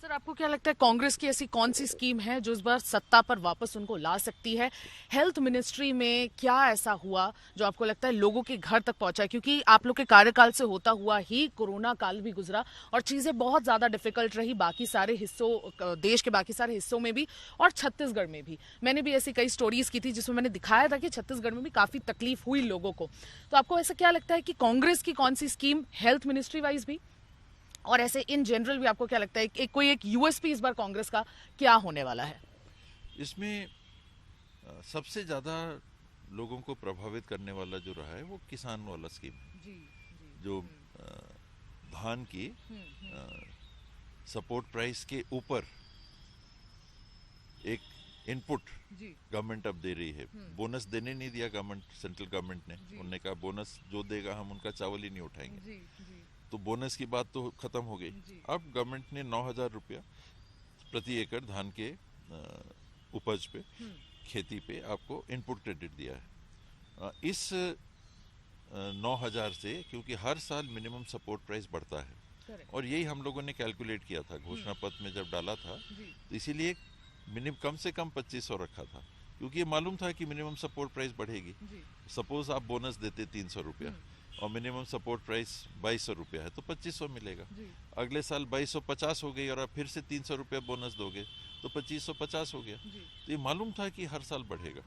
सर, आपको क्या लगता है कांग्रेस की ऐसी कौन सी स्कीम है जो इस बार सत्ता पर वापस उनको ला सकती है? हेल्थ मिनिस्ट्री में क्या ऐसा हुआ जो आपको लगता है लोगों के घर तक पहुंचा है? क्योंकि आप लोग के कार्यकाल से होता हुआ ही कोरोना काल भी गुजरा और चीजें बहुत ज्यादा डिफिकल्ट रही बाकी सारे हिस्सों, देश के बाकी सारे हिस्सों में भी और छत्तीसगढ़ में भी। मैंने भी ऐसी कई स्टोरीज की थी जिसमें मैंने दिखाया था कि छत्तीसगढ़ में भी काफी तकलीफ हुई लोगों को। तो आपको ऐसा क्या लगता है कि कांग्रेस की कौन सी स्कीम, हेल्थ मिनिस्ट्री वाइज भी और ऐसे इन जनरल भी, आपको क्या लगता है कोई एक यूएसपी इस बार कांग्रेस का क्या होने वाला है? इसमें सबसे ज्यादा लोगों को प्रभावित करने वाला जो रहा है वो किसान वाला स्कीम है। जो धान की सपोर्ट प्राइस के ऊपर एक इनपुट गवर्नमेंट अब दे रही है। बोनस देने नहीं दिया गवर्नमेंट, सेंट्रल गवर्नमेंट ने। उन्होंने कहा बोनस जो देगा हम उनका चावल ही नहीं उठाएंगे। तो बोनस की बात तो खत्म हो गई। अब गवर्नमेंट ने 9,000 रुपया प्रति एकड़ धान के उपज पे, खेती पे आपको इनपुट क्रेडिट दिया है। इस 9,000 से, क्योंकि हर साल मिनिमम सपोर्ट प्राइस बढ़ता है और यही हम लोगों ने कैलकुलेट किया था घोषणा पत्र में जब डाला था, तो इसीलिए मिनिमम कम से कम 2,500 रखा था, क्योंकि ये मालूम था कि मिनिमम सपोर्ट प्राइस बढ़ेगी। सपोज आप बोनस देते 300 रुपया और मिनिमम सपोर्ट प्राइस 2,200 रुपया है तो 2,500 मिलेगा। अगले साल 2,250 हो गई और आप फिर से 300 रुपया बोनस दोगे तो 2,550 हो गया। तो ये मालूम था कि हर साल बढ़ेगा।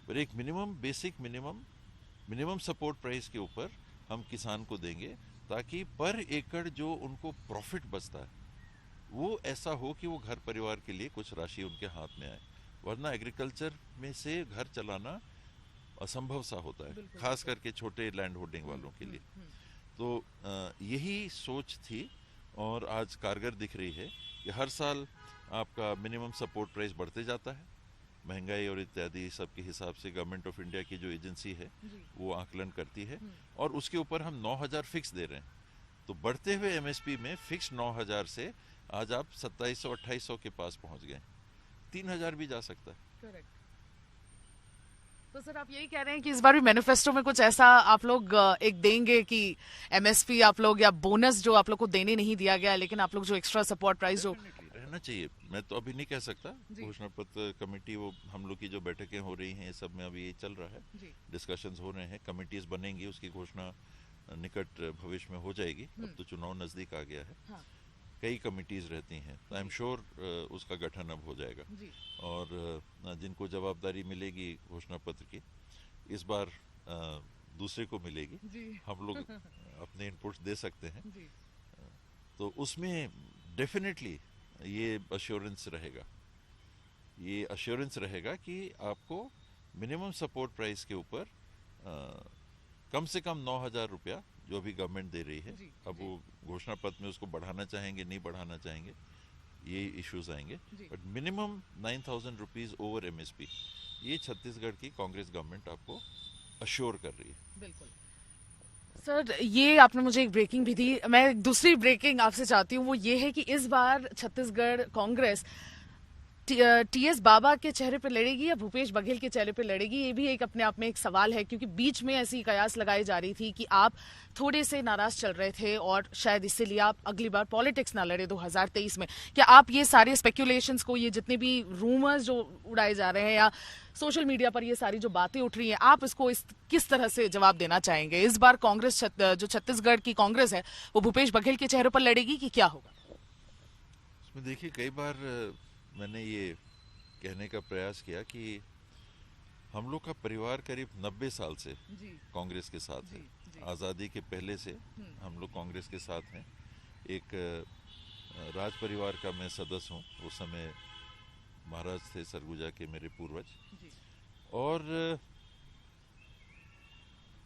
पर एक minimum, basic minimum support price के ऊपर हम किसान को देंगे ताकि पर एकड़ जो उनको प्रॉफिट बचता है वो ऐसा हो कि वो घर परिवार के लिए कुछ राशि उनके हाथ में आए। वरना एग्रीकल्चर में से घर चलाना असंभव सा होता है, खास करके छोटे लैंड होल्डिंग वालों के लिए। तो यही सोच थी और आज कारगर दिख रही है कि हर साल आपका मिनिमम सपोर्ट प्राइस बढ़ते जाता है। महंगाई और इत्यादि सब के हिसाब से गवर्नमेंट ऑफ इंडिया की जो एजेंसी है वो आकलन करती है और उसके ऊपर हम 9,000 फिक्स दे रहे हैं। तो बढ़ते हुए एमएसपी में फिक्स 9,000 से आज आप 2,700-2,800 के पास पहुंच गए। 3,000 भी जा सकता है। करेक्ट। तो सर आप यही कह रहे हैं कि इस बार भी मैनिफेस्टो में कुछ ऐसा आप लोग एक देंगे कि एमएसपी आप लोग या बोनस जो आप लोग को देने नहीं दिया गया, लेकिन आप लोग जो एक्स्ट्रा सपोर्ट प्राइस जो रहना चाहिए। मैं तो अभी नहीं कह सकता, घोषणा पत्र कमेटी, वो हम लोग की जो बैठकें हो रही हैं ये सब में अभी ये चल रहा है, डिस्कशंस हो रहे हैं, कमेटीज बनेंगी, उसकी घोषणा निकट भविष्य में हो जाएगी। अब तो चुनाव नजदीक आ गया है। कई कमिटीज़ रहती हैं, तो आई एम श्योर उसका गठन अब हो जाएगा। जी और जिनको जवाबदारी मिलेगी घोषणा पत्र की, इस बार दूसरे को मिलेगी। जी हम लोग अपने इनपुट्स दे सकते हैं, जी तो उसमें डेफिनेटली ये अश्योरेंस रहेगा, ये अश्योरेंस रहेगा कि आपको मिनिमम सपोर्ट प्राइस के ऊपर कम से कम 9,000 रुपया जो अभी गवर्नमेंट दे रही है, जी, अब जी। वो घोषणा पत्र में उसको बढ़ाना चाहेंगे नहीं बढ़ाना चाहेंगे, ये इश्यूज आएंगे, जी। But minimum 9,000 rupees over MSP ये छत्तीसगढ़ की कांग्रेस गवर्नमेंट आपको अश्योर कर रही है। बिल्कुल सर, ये आपने मुझे एक ब्रेकिंग भी दी। मैं एक दूसरी ब्रेकिंग आपसे चाहती हूँ, वो ये है कि इस बार छत्तीसगढ़ कांग्रेस टीएस बाबा के चेहरे पे लड़ेगी या भूपेश बघेल के चेहरे पे लड़ेगी, ये भी एक अपने आप में एक सवाल है, क्योंकि बीच में ऐसी कयास लगाई जा रही थी कि आप थोड़े से नाराज चल रहे थे और शायद इसीलिए आप अगली बार पॉलिटिक्स ना लड़े 2023 में। क्या आप ये सारे स्पेक्यूलेशंस को, ये जितने भी रूमर्स जो उड़ाए जा रहे हैं या सोशल मीडिया पर ये सारी जो बातें उठ रही हैं, आप इसको किस तरह से जवाब देना चाहेंगे? इस बार कांग्रेस जो छत्तीसगढ़ की कांग्रेस है वो भूपेश बघेल के चेहरे पर लड़ेगी कि क्या होगा? उसमें देखिए, कई बार मैंने ये कहने का प्रयास किया कि हम लोग का परिवार करीब 90 साल से जी कांग्रेस के साथ है। जी जी आज़ादी के पहले से हम लोग कांग्रेस के साथ हैं। एक राज परिवार का मैं सदस्य हूँ, उस समय महाराज थे सरगुजा के मेरे पूर्वज। जी और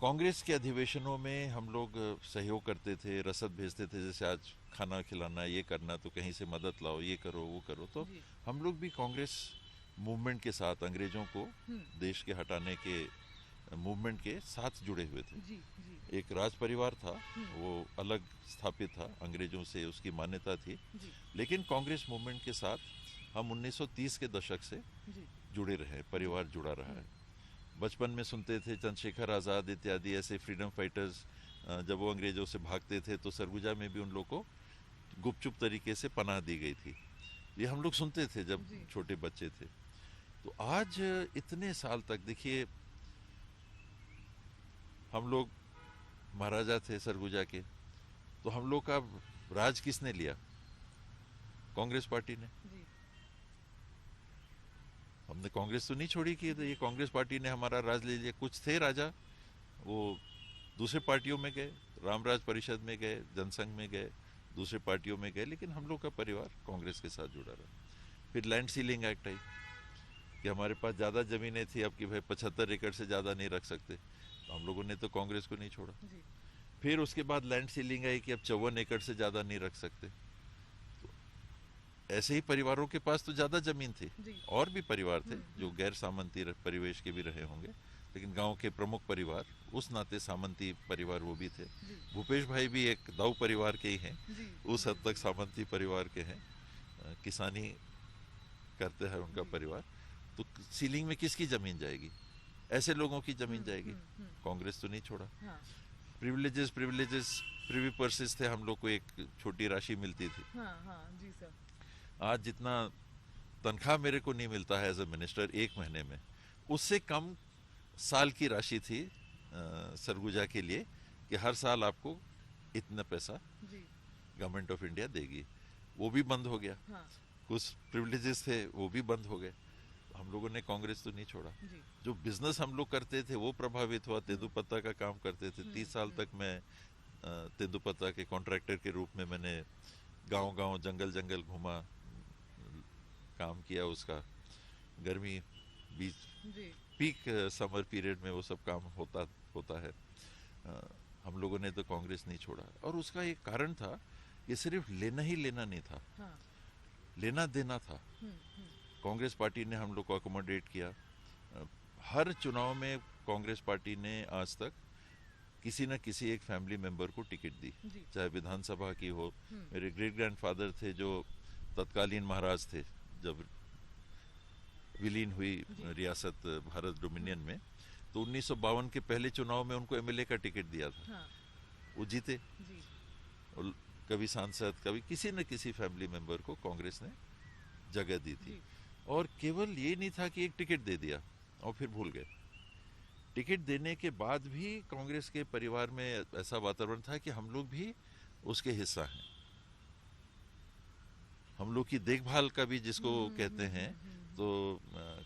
कांग्रेस के अधिवेशनों में हम लोग सहयोग करते थे, रसद भेजते थे, जैसे आज खाना खिलाना, ये करना, तो कहीं से मदद लाओ, ये करो वो करो। तो जी हम लोग भी कांग्रेस मूवमेंट के साथ, अंग्रेजों को देश के हटाने के मूवमेंट के साथ जुड़े हुए थे। जी जी एक राज परिवार था, वो अलग स्थापित था, अंग्रेजों से उसकी मान्यता थी, जी लेकिन कांग्रेस मूवमेंट के साथ हम 1930 के दशक से जी जुड़े रहे, परिवार जुड़ा रहा है। बचपन में सुनते थे चंद्रशेखर आज़ाद इत्यादि ऐसे फ्रीडम फाइटर्स, जब वो अंग्रेजों से भागते थे तो सरगुजा में भी उन लोग को गुपचुप तरीके से पनाह दी गई थी। ये हम लोग सुनते थे जब जी। छोटे बच्चे थे। तो आज इतने साल तक देखिए, हम लोग महाराजा थे सरगुजा के, तो हम लोग का राज किसने लिया? कांग्रेस पार्टी ने। जी हमने कांग्रेस तो नहीं छोड़ी कि ये कांग्रेस पार्टी ने हमारा राज ले लिया। कुछ थे राजा, वो दूसरे पार्टियों में गए, रामराज परिषद में गए, जनसंघ में गए, दूसरे पार्टियों में गए, लेकिन हम लोग का परिवार कांग्रेस के साथ जुड़ा रहा। फिर लैंड सीलिंग एक्ट आई कि हमारे पास ज़्यादा ज़मीनें थी अब कि भाई 75 एकड़ से ज़्यादा नहीं रख सकते, तो हम लोगों ने तो कांग्रेस को नहीं छोड़ा। जी फिर उसके बाद लैंड सीलिंग आई कि अब 54 एकड़ से ज़्यादा नहीं रख सकते। ऐसे ही परिवारों के पास तो ज़्यादा ज़मीन थी, जी और भी परिवार थे जो गैर सामंती परिवेश के भी रहे होंगे, लेकिन गांव के प्रमुख परिवार उस नाते सामंती परिवार वो भी थे। जी भूपेश भाई भी एक दाऊ परिवार के ही हैं, जी उस हद तक सामंती परिवार के हैं, किसानी करते हैं उनका परिवार। तो सीलिंग में किसकी ज़मीन जाएगी? ऐसे लोगों की ज़मीन जाएगी। कांग्रेस तो नहीं छोड़ा। हाँ प्रिविलेजेस प्रिविलेजेस प्रिवी पर्सेस थे, हम लोग को एक छोटी राशि मिलती थी। हाँ हाँ जी सर आज जितना तनख्वाह मेरे को नहीं मिलता है एज ए मिनिस्टर एक महीने में, उससे कम साल की राशि थी सरगुजा के लिए, कि हर साल आपको इतना पैसा जी गवर्नमेंट ऑफ इंडिया देगी। वो भी बंद हो गया। हाँ कुछ प्रिविलेजेस थे वो भी बंद हो गए। हम लोगों ने कांग्रेस तो नहीं छोड़ा। जी जो बिजनेस हम लोग करते थे वो प्रभावित हुआ। तेंदुपत्ता का काम करते थे, 30 साल तक मैं तेंदुपत्ता के कॉन्ट्रैक्टर के रूप में मैंने गांव गांव जंगल जंगल घूमा, काम किया उसका। गर्मी बीच जी पीक समर पीरियड में वो सब काम होता है। हम लोगों ने तो कांग्रेस नहीं छोड़ा, और उसका एक कारण था, ये सिर्फ लेना ही लेना नहीं था, हाँ लेना देना था। कांग्रेस पार्टी ने हम लोग को अकोमोडेट किया। हर चुनाव में कांग्रेस पार्टी ने आज तक किसी न किसी एक फैमिली मेंबर को टिकट दी, जी चाहे विधानसभा की हो। मेरे ग्रेट ग्रैंडफादर थे जो तत्कालीन महाराज थे, जब विलीन हुई रियासत भारत डोमिनियन में, तो 1952 के पहले चुनाव में उनको एमएलए का टिकट दिया था। हाँ वो जीते। जी और कभी सांसद, कभी किसी न किसी फैमिली मेंबर को कांग्रेस ने जगह दी थी। जी और केवल ये नहीं था कि एक टिकट दे दिया और फिर भूल गए। टिकट देने के बाद भी कांग्रेस के परिवार में ऐसा वातावरण था कि हम लोग भी उसके हिस्सा हैं। हम लोग की देखभाल का भी जिसको कहते हैं, तो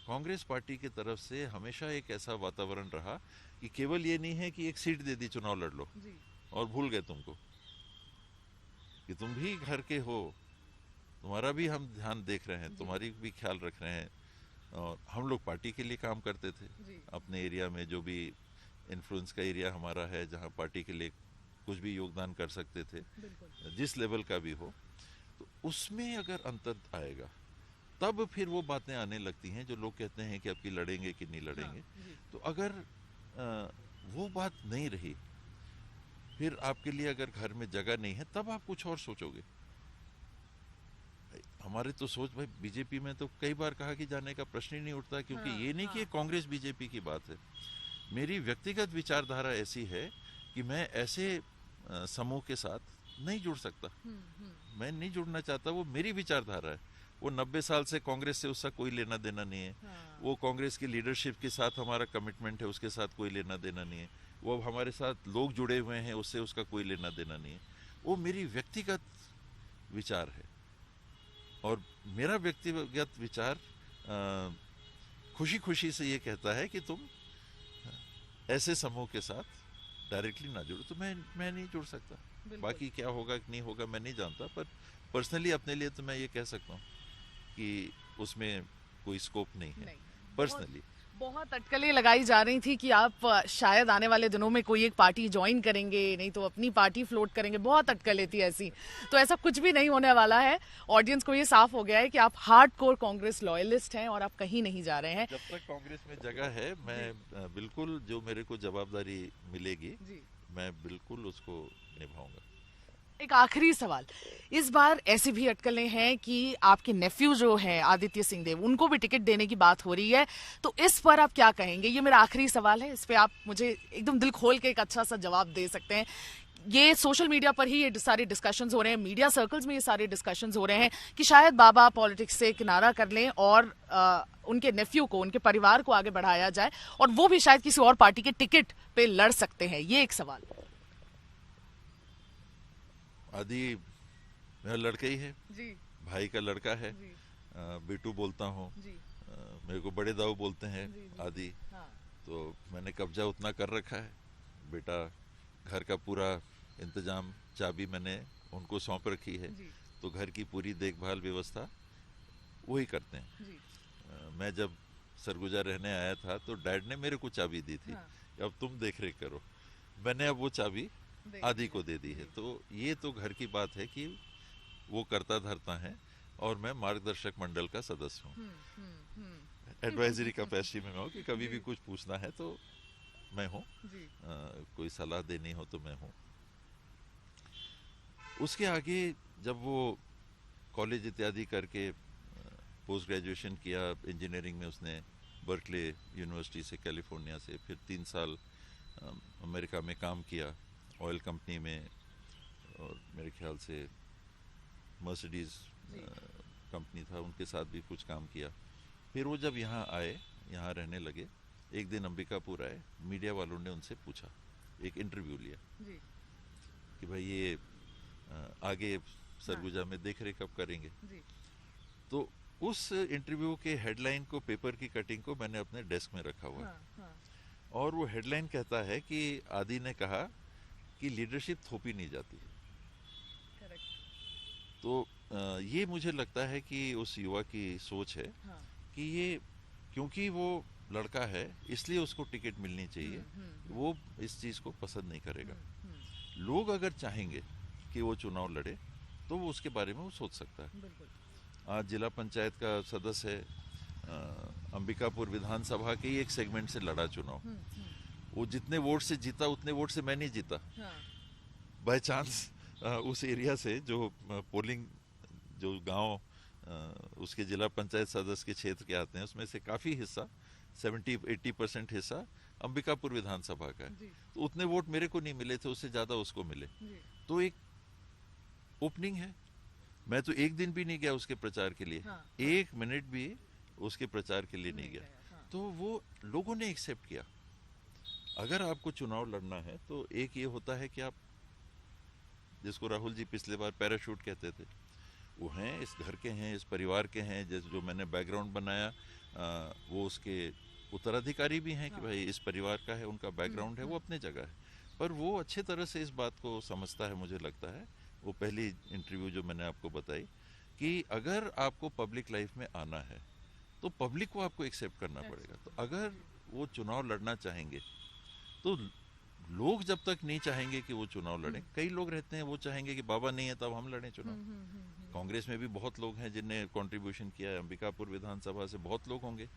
कांग्रेस पार्टी की तरफ से हमेशा एक ऐसा वातावरण रहा कि केवल ये नहीं है कि एक सीट दे दी चुनाव लड़ लो और भूल गए तुमको, कि तुम भी घर के हो, तुम्हारा भी हम ध्यान देख रहे हैं, तुम्हारी भी ख्याल रख रहे हैं। और हम लोग पार्टी के लिए काम करते थे अपने एरिया में, जो भी इन्फ्लुएंस का एरिया हमारा है, जहां पार्टी के लिए कुछ भी योगदान कर सकते थे, जिस लेवल का भी हो, तो उसमें अगर अंतर आएगा तब फिर वो बातें आने लगती हैं जो लोग कहते हैं कि अब की लड़ेंगे कि नहीं लड़ेंगे। तो अगर वो बात नहीं रही, फिर आपके लिए अगर घर में जगह नहीं है, तब आप कुछ और सोचोगे। हमारे तो सोच भाई, बीजेपी में तो कई बार कहा कि जाने का प्रश्न ही नहीं उठता, क्योंकि ये नहीं कि कांग्रेस बीजेपी की बात है। मेरी व्यक्तिगत विचारधारा ऐसी है कि मैं ऐसे समूह के साथ नहीं जुड़ सकता, मैं नहीं जुड़ना चाहता। वो मेरी विचारधारा है। वो 90 साल से कांग्रेस से उसका कोई लेना देना नहीं है। वो कांग्रेस की लीडरशिप के साथ हमारा कमिटमेंट है, उसके साथ कोई लेना देना नहीं है। वो हमारे साथ लोग जुड़े हुए हैं, उससे उसका कोई लेना देना नहीं है। वो मेरी व्यक्तिगत विचार है, और मेरा व्यक्तिगत विचार खुशी खुशी से ये कहता है कि तुम ऐसे समूह के साथ डायरेक्टली ना जुड़ो। तो मैं नहीं जुड़ सकता। बाकी क्या होगा कि नहीं होगा मैं नहीं जानता, पर पर्सनली अपने लिए तो मैं ये कह सकता हूँ कि उसमें कोई स्कोप नहीं है। पर्सनली बहुत अटकलें लगाई जा रही थी कि आप शायद आने वाले दिनों में कोई एक पार्टी ज्वाइन करेंगे, नहीं तो अपनी पार्टी फ्लोट करेंगे, बहुत अटकलें थी ऐसी। तो ऐसा कुछ भी नहीं होने वाला है। ऑडियंस को ये साफ हो गया है कि आप हार्डकोर कांग्रेस लॉयलिस्ट हैं और आप कहीं नहीं जा रहे हैं। जब तक कांग्रेस में जगह है, मैं बिल्कुल जो मेरे को जवाबदारी मिलेगी मैं बिल्कुल उसको निभाऊंगा। एक आखिरी सवाल, इस बार ऐसी भी अटकलें हैं कि आपके नेफ्यू जो है आदित्य सिंहदेव, उनको भी टिकट देने की बात हो रही है, तो इस पर आप क्या कहेंगे? ये मेरा आखिरी सवाल है, इस पे आप मुझे एकदम दिल खोल के एक अच्छा सा जवाब दे सकते हैं। ये सोशल मीडिया पर ही ये सारे डिस्कशंस हो रहे हैं, मीडिया सर्कल्स में ये सारे डिस्कशंस हो रहे हैं कि शायद बाबा पॉलिटिक्स से किनारा कर लें और उनके नेफ्यू को, उनके परिवार को आगे बढ़ाया जाए, और वो भी शायद किसी और पार्टी के टिकट पे लड़ सकते हैं। ये एक सवाल। आदि मेरा लड़का ही है जी, भाई का लड़का है। बेटू बोलता हूँ, मेरे को बड़े दाऊ बोलते हैं आदि। तो मैंने कब्जा उतना कर रखा है। बेटा घर का पूरा इंतजाम, चाबी मैंने उनको सौंप रखी है, तो घर की पूरी देखभाल व्यवस्था वही करते हैं। मैं जब सरगुजा रहने आया था तो डैड ने मेरे को चाबी दी थी, अब तुम देख रेख करो। मैंने अब वो चाबी आदि को दे दी है। तो ये तो घर की बात है कि वो करता धरता है, और मैं मार्गदर्शक मंडल का सदस्य हूँ। एडवाइजरी कैपेसिटी में मैं हूँ कि कभी भी कुछ पूछना है तो मैं हूँ, कोई सलाह देनी हो तो मैं हूँ। उसके आगे जब वो कॉलेज इत्यादि करके पोस्ट ग्रेजुएशन किया इंजीनियरिंग में, उसने बर्कले यूनिवर्सिटी से, कैलिफोर्निया से, फिर 3 साल अमेरिका में काम किया ऑयल कंपनी में, और मेरे ख्याल से मर्सिडीज कंपनी था, उनके साथ भी कुछ काम किया। फिर वो जब यहाँ आए, यहाँ रहने लगे, एक दिन अंबिकापुर आए, मीडिया वालों ने उनसे पूछा, एक इंटरव्यू लिया कि भाई ये आगे सरगुजा में देख रेख कब करेंगे। तो उस इंटरव्यू के हेडलाइन को, पेपर की कटिंग को मैंने अपने डेस्क में रखा हुआ है। और वो हेडलाइन कहता है कि आदि ने कहा कि लीडरशिप थोपी नहीं जाती। तो ये मुझे लगता है कि उस युवा की सोच है कि ये, क्योंकि वो लड़का है इसलिए उसको टिकट मिलनी चाहिए, वो इस चीज को पसंद नहीं करेगा। लोग अगर चाहेंगे कि वो चुनाव लड़े तो वो उसके बारे में वो सोच सकता है। आज जिला पंचायत का सदस्य है, अंबिकापुर विधानसभा के ही एक सेगमेंट से लड़ा चुनाव। वो जितने वोट से जीता उतने वोट से मैं नहीं जीता। बाय चांस उस एरिया से जो पोलिंग, जो गांव उसके जिला पंचायत सदस्य के क्षेत्र के आते हैं, उसमें से काफी हिस्सा, 70-80% हिस्सा अंबिकापुर विधानसभा का है। तो उतने वोट मेरे को नहीं मिले थे, उससे ज्यादा उसको मिले। तो एक ओपनिंग है। मैं तो एक दिन भी नहीं गया उसके प्रचार के लिए, 1 मिनट भी उसके प्रचार के लिए नहीं गया। तो वो लोगों ने एक्सेप्ट किया। अगर आपको चुनाव लड़ना है तो एक ये होता है कि आप, जिसको राहुल जी पिछले बार पैराशूट कहते थे, वो हैं, इस घर के हैं, इस परिवार के हैं। जैसे जो मैंने बैकग्राउंड बनाया वो उसके उत्तराधिकारी भी हैं कि भाई इस परिवार का है, उनका बैकग्राउंड है, वो अपने जगह है। पर वो अच्छे तरह से इस बात को समझता है, मुझे लगता है। वो पहली इंटरव्यू जो मैंने आपको बताई कि अगर आपको पब्लिक लाइफ में आना है तो पब्लिक को आपको एक्सेप्ट करना पड़ेगा। तो अगर वो चुनाव लड़ना चाहेंगे तो लोग जब तक नहीं चाहेंगे कि वो चुनाव लड़ें, कई लोग रहते हैं वो चाहेंगे कि बाबा नहीं है तब हम लड़ें चुनाव। कांग्रेस में भी बहुत लोग हैं जिनने कंट्रीब्यूशन किया है। अंबिकापुर विधानसभा से बहुत लोग होंगे,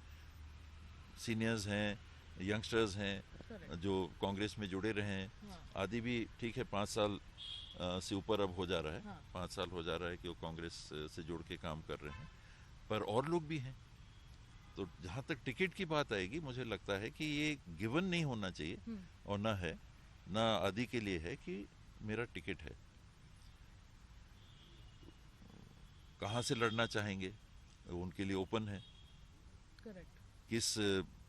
सीनियर्स हैं, यंगस्टर्स हैं जो कांग्रेस में जुड़े रहे हैं। आदि भी ठीक है 5 साल से ऊपर अब हो जा रहा है, 5 साल हो जा रहा है कि वो कांग्रेस से जुड़ के काम कर रहे हैं। पर और लोग भी हैं। तो जहाँ तक टिकट की बात आएगी, मुझे लगता है कि ये गिवन नहीं होना चाहिए, और ना है, ना आदि के लिए है कि मेरा टिकट है। कहाँ से लड़ना चाहेंगे उनके लिए ओपन है। किस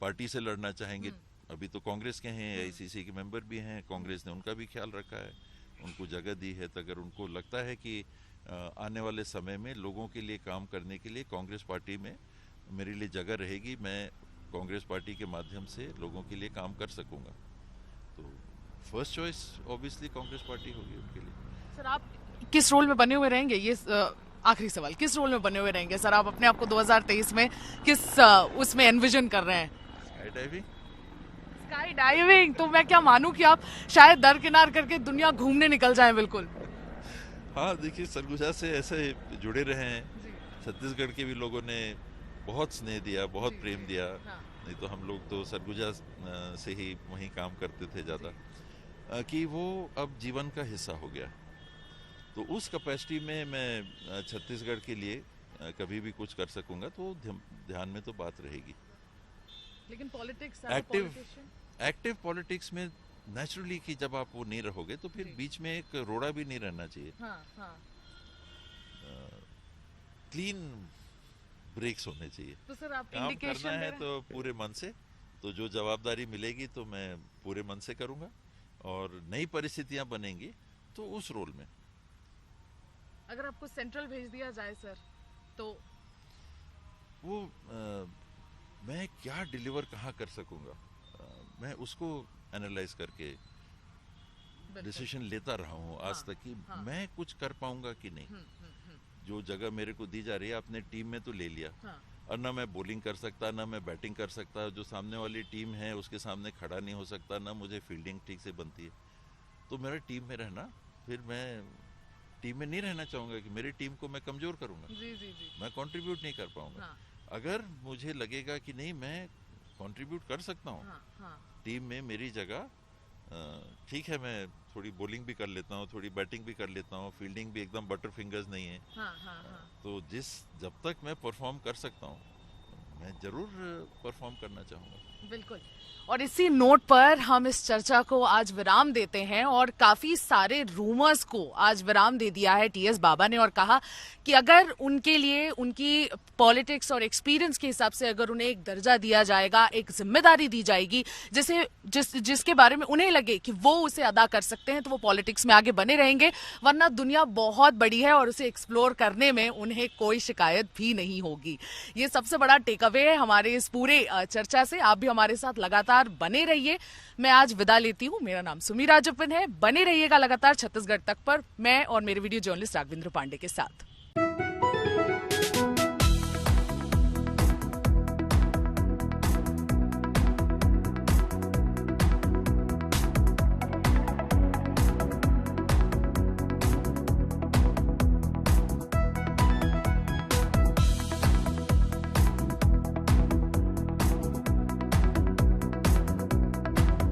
पार्टी से लड़ना चाहेंगे, अभी तो कांग्रेस के हैं, आईसीसी के मेंबर भी हैं, कांग्रेस ने उनका भी ख्याल रखा है, उनको जगह दी है। तो अगर उनको लगता है कि आने वाले समय में लोगों के लिए काम करने के लिए कांग्रेस पार्टी में मेरे लिए जगह रहेगी, मैं कांग्रेस पार्टी के माध्यम से लोगों के लिए काम कर सकूंगा, तो first choice obviously Congress party होगी उनके लिए। सर आप किस रोल में बने हुए रहेंगे, ये आखिरी सवाल, किस रोल में बने हुए रहेंगे सर आप अपने आप को 2023 में किस उसमें एनविजन कर रहे हैं? Sky diving. स्काई डाइविंग, तो मैं क्या मानूं कि आप शायद दरकिनार करके दुनिया घूमने निकल जाएं? बिल्कुल। हाँ देखिए, सरगुजा से ऐसे जुड़े रहे हैं, छत्तीसगढ़ के भी लोगों ने बहुत स्नेह दिया, बहुत प्रेम दिया। नहीं तो हम लोग तो सरगुजा से ही वहीं काम करते थे ज़्यादा, कि वो अब जीवन का हिस्सा हो गया। तो उस कैपेसिटी में मैं छत्तीसगढ़ के लिए कभी भी कुछ कर सकूंगा तो ध्यान में तो बात रहेगी। लेकिन पॉलिटिक्स, एक्टिव पॉलिटिक्स में नेचुरली कि जब आप वो नहीं रहोगे तो फिर बीच में एक रोड़ा भी नहीं रहना चाहिए। क्लीन ब्रेक्स होने चाहिए। तो सर आप काम करना है तो पूरे मन से, तो जो जवाबदारी मिलेगी तो मैं पूरे मन से करूंगा, और नई परिस्थितियां बनेंगी तो उस रोल में। अगर आपको सेंट्रल भेज दिया जाए सर, तो वो मैं क्या डिलीवर कहाँ कर सकूंगा, मैं उसको एनालाइज करके डिसीजन लेता रहा हूँ आज तक कि मैं कुछ कर पाऊंगा कि नहीं। जो जगह मेरे को दी जा रही है, अपने टीम में तो ले लिया, और ना मैं बॉलिंग कर सकता, ना मैं बैटिंग कर सकता, जो सामने वाली टीम है उसके सामने खड़ा नहीं हो सकता, ना मुझे फील्डिंग ठीक से बनती है। तो मेरा टीम में रहना, फिर मैं टीम में नहीं रहना चाहूंगा कि मेरी टीम को मैं कमजोर करूंगा। मैं कंट्रीब्यूट नहीं कर पाऊंगा। अगर मुझे लगेगा कि नहीं मैं कंट्रीब्यूट कर सकता हूँ, टीम में मेरी जगह ठीक है, मैं थोड़ी बॉलिंग भी कर लेता हूँ, थोड़ी बैटिंग भी कर लेता हूँ, फील्डिंग भी एकदम बटर फिंगर्स नहीं है। तो जब तक मैं परफॉर्म कर सकता हूँ मैं जरूर परफॉर्म करना चाहूँगा। बिल्कुल। और इसी नोट पर हम इस चर्चा को आज विराम देते हैं, और काफी सारे रूमर्स को आज विराम दे दिया है टीएस बाबा ने, और कहा कि अगर उनके लिए उनकी पॉलिटिक्स और एक्सपीरियंस के हिसाब से अगर उन्हें एक दर्जा दिया जाएगा, एक जिम्मेदारी दी जाएगी जिसके बारे में उन्हें लगे कि वो उसे अदा कर सकते हैं, तो वो पॉलिटिक्स में आगे बने रहेंगे। वरना दुनिया बहुत बड़ी है और उसे एक्सप्लोर करने में उन्हें कोई शिकायत भी नहीं होगी। ये सबसे बड़ा टेक अवे है हमारे इस पूरे चर्चा से। आप भी हमारे साथ लगातार बने रहिए। मैं आज विदा लेती हूँ। मेरा नाम सुमी राजप्पन है। बने रहिएगा लगातार छत्तीसगढ़ तक पर, मैं और मेरे वीडियो जर्नलिस्ट राघवेंद्र पांडे के साथ।